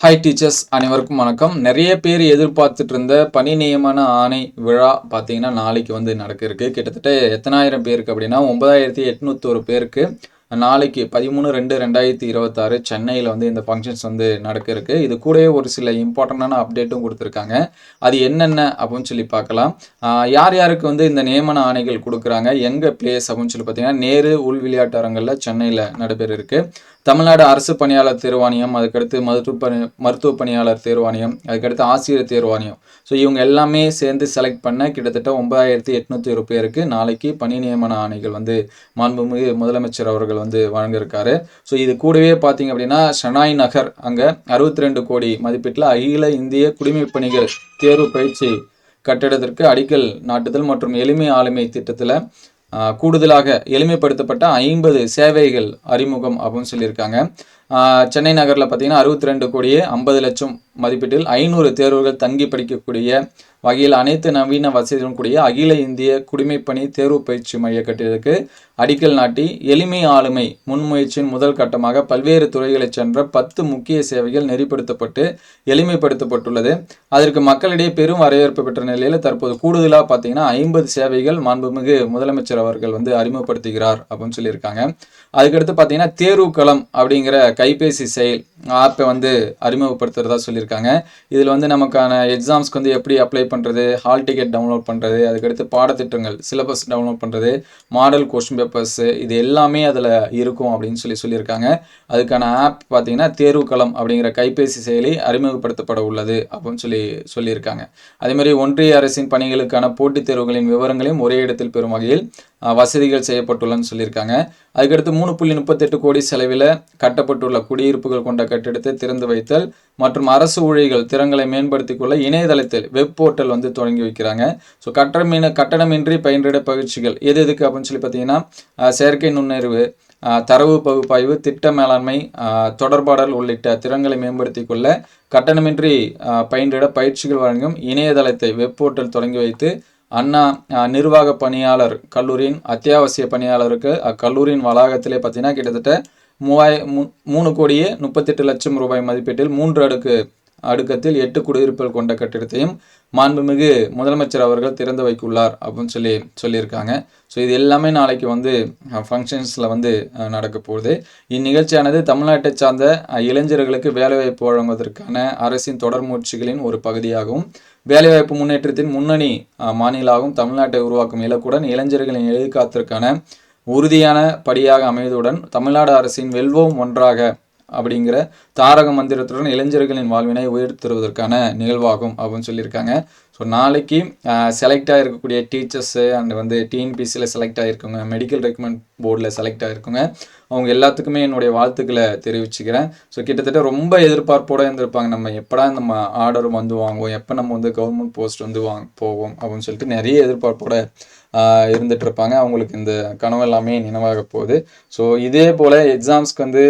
Hi teachers, அனைவருக்கும் வணக்கம். நிறைய பேர் எதிர்பார்த்துட்டு இருந்த பணி நியமன ஆணை விழா பார்த்தீங்கன்னா நாளைக்கு நடக்க இருக்கு. கிட்டத்தட்ட எத்தனாயிரம் பேருக்கு அப்படின்னா 9801 பேருக்கு நாளைக்கு 13/2/2026 சென்னையில் இந்த ஃபங்க்ஷன்ஸ் நடக்க இருக்கு. இது கூடவே ஒரு சில இம்பார்ட்டண்டான அப்டேட்டும் கொடுத்துருக்காங்க. அது என்னென்ன அப்படின்னு சொல்லி பார்க்கலாம். யார் யாருக்கு இந்த நியமன ஆணைகள் கொடுக்குறாங்க, எங்கே பிளேஸ் அப்படின்னு சொல்லி பார்த்தீங்கன்னா நேரு உள் விளையாட்டு அரங்கில் சென்னையில் நடைபெற இருக்கு. தமிழ்நாடு அரசு பணியாளர் தேர்வாணையம், அதுக்கடுத்து மருத்துவ பணியாளர் தேர்வாணையம், அதுக்கடுத்து ஆசிரியர் தேர்வாணையம். ஸோ இவங்க எல்லாமே சேர்ந்து செலக்ட் பண்ண கிட்டத்தட்ட 9801 பேருக்கு நாளைக்கு பணி நியமன ஆணைகள் மாண்புமிகு முதலமைச்சர் அவர்கள் வழங்க இருக்காரு. ஸோ இது கூடவே பார்த்தீங்க அப்படின்னா ஷனாய் நகர் அங்கே 62 கோடி மதிப்பீட்டில் அகில இந்திய குடிமைப் பணிகள் தேர்வு பயிற்சி கட்டிடத்திற்கு அடிக்கல் நாட்டுதல் மற்றும் எளிமை ஆளுமை திட்டத்தில் கூடுதலாக எளிமைப்படுத்தப்பட்ட 50 சேவைகள் அறிமுகம் அப்படின்னு சொல்லியிருக்காங்க. சென்னை நகரில் பார்த்தீங்கன்னா 62 கோடியே 50 லட்சம் மதிப்பீட்டில் 500 தேர்வுகள் தங்கி படிக்கக்கூடிய வகையில் அனைத்து நவீன வசதிகளும் கூடிய அகில இந்திய குடிமைப்பணி தேர்வு பயிற்சி மைய கட்டிடத்துக்கு அடிக்கல் நாட்டி எளிமை ஆளுமை முன்முயற்சியின் முதல் கட்டமாக பல்வேறு துறைகளைச் சென்ற 10 முக்கிய சேவைகள் நெறிப்படுத்தப்பட்டு எளிமைப்படுத்தப்பட்டுள்ளது. அதற்கு மக்களிடையே பெரும் வரவேற்பு பெற்ற நிலையில் தற்போது கூடுதலாக பார்த்தீங்கன்னா 50 சேவைகள் மாண்புமிகு முதலமைச்சர் அவர்கள் அறிமுகப்படுத்துகிறார் அப்படின்னு சொல்லியிருக்காங்க. அதுக்கடுத்து பார்த்தீங்கன்னா தேர்வு களம் அப்படிங்கிற கைபேசி செயல் ஆப்பை அறிமுகப்படுத்துறதா சொல்லியிருக்காங்க. இதில் நமக்கான எக்ஸாம்ஸ்க்கு எப்படி அப்ளை பண்ணுறது, ஹால் டிக்கெட் டவுன்லோட் பண்ணுறது, அதுக்கடுத்து பாடத்திட்டங்கள் சிலபஸ் டவுன்லோட் பண்ணுறது, மாடல் கொஸ்டின் பேப்பர்ஸு, இது எல்லாமே அதில் இருக்கும் அப்படின்னு சொல்லியிருக்காங்க. அதுக்கான ஆப் பார்த்தீங்கன்னா தேர்வு களம் அப்படிங்கிற கைபேசி செயலி அறிமுகப்படுத்தப்பட உள்ளது அப்படின்னு சொல்லியிருக்காங்க. அதேமாதிரி ஒன்றிய அரசின் பணிகளுக்கான போட்டித் தேர்வுகளின் விவரங்களையும் ஒரே இடத்தில் பெறும் வகையில் வசதிகள் செய்யப்பட்டுள்ளன்னு சொல்லியிருக்காங்க. அதுக்கடுத்து 3.38 கோடி செலவில் கட்டப்பட்டுள்ள குடியிருப்புகள் கொண்ட கட்டிடத்தை திறந்து வைத்தல் மற்றும் அரசு ஊழியர்கள் திறன்களை மேம்படுத்திக் கொள்ள இணையதளத்தில் வெப் போர்ட்டல் தொடங்கி வைக்கிறாங்க. ஸோ கட்டணமின்றி பயின்றிட பயிற்சிகள் எதுக்கு அப்படின்னு சொல்லி பார்த்தீங்கன்னா செயற்கை நுண்ணறிவு, தரவு பகுப்பாய்வு, திட்ட மேலாண்மை, தொடர்பாடல் உள்ளிட்ட திறன்களை மேம்படுத்திக் கொள்ள கட்டணமின்றி பயின்றிட பயிற்சிகள் வழங்கும் இணையதளத்தை வெப் போர்ட்டல் தொடங்கி வைத்து அண்ணா நிர்வாக பணியாளர் கல்லூரியின் அத்தியாவசிய பணியாளருக்கு அக்கல்லூரியின் வளாகத்திலே பார்த்தீங்கன்னா கிட்டத்தட்ட 3 கோடியே 38 லட்சம் ரூபாய் மதிப்பீட்டில் 3 அடுக்கத்தில் 8 குடியிருப்புகள் கொண்ட கட்டிடத்தையும் மாண்புமிகு முதலமைச்சர் அவர்கள் திறந்து வைக்குள்ளார் அப்படின்னு சொல்லியிருக்காங்க. ஸோ இது எல்லாமே நாளைக்கு ஃபங்க்ஷன்ஸில் நடக்க போகுது. இந்நிகழ்ச்சியானது தமிழ்நாட்டை சார்ந்த இளைஞர்களுக்கு வேலைவாய்ப்பு வழங்குவதற்கான அரசின் தொடர் முயற்சிகளின் ஒரு பகுதியாகவும் வேலைவாய்ப்பு முன்னேற்றத்தின் முன்னணி மாநிலமாகவும் தமிழ்நாட்டை உருவாக்கும் இலக்குடன் இளைஞர்களின் எதிர்காலத்திற்கான உறுதியான படியாக அமைவதுடன் தமிழ்நாடு அரசின் வெல்வோம் ஒன்றாக அப்படிங்கிற தாரக மந்திரத்துடன் இளைஞர்களின் வாழ்வினை உயர்த்துவதற்கான நிகழ்வாகும் அப்படின்னு சொல்லியிருக்காங்க. ஸோ நாளைக்கு செலக்ட் ஆகிருக்கக்கூடிய டீச்சர்ஸு அண்ட் டிஎன்பிசியில் செலக்ட் ஆகிருக்குங்க, மெடிக்கல் ரெக்கமெண்ட் போர்டில் செலக்ட் ஆகிருக்குங்க, அவங்க எல்லாத்துக்குமே என்னுடைய வாழ்த்துக்களை தெரிவிச்சுக்கிறேன். ஸோ கிட்டத்தட்ட ரொம்ப எதிர்பார்ப்போடு இருந்திருப்பாங்க, நம்ம எப்படா நம்ம ஆர்டர் வாங்குவோம், எப்போ நம்ம கவர்மெண்ட் போஸ்ட் போவோம் அப்படின்னு சொல்லிட்டு நிறைய எதிர்பார்ப்போடு இருந்துட்டு இருப்பாங்க. அவங்களுக்கு இந்த கனவு எல்லாமே நினைவாக போகுது. ஸோ இதே போல் எக்ஸாம்ஸ்க்கு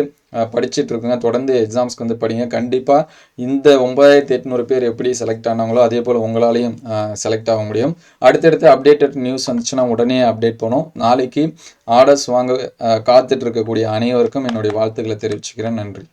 படிச்சுட்டு இருக்குங்க, தொடர்ந்து எக்ஸாம்ஸ்க்கு படிங்க. கண்டிப்பாக இந்த 9800 பேர் எப்படி செலக்ட் ஆனாங்களோ அதே போல் உங்களாலையும் செலக்ட் ஆக முடியும். அடுத்தடுத்து அப்டேட்டட் நியூஸ் வந்துச்சுன்னா உடனே அப்டேட் பண்ணும். நாளைக்கு ஆர்டர்ஸ் வாங்க காத்துட்டு இருக்கக்கூடிய அனைவருக்கும் என்னுடைய வாழ்த்துக்களை தெரிவிச்சுக்கிறேன். நன்றி.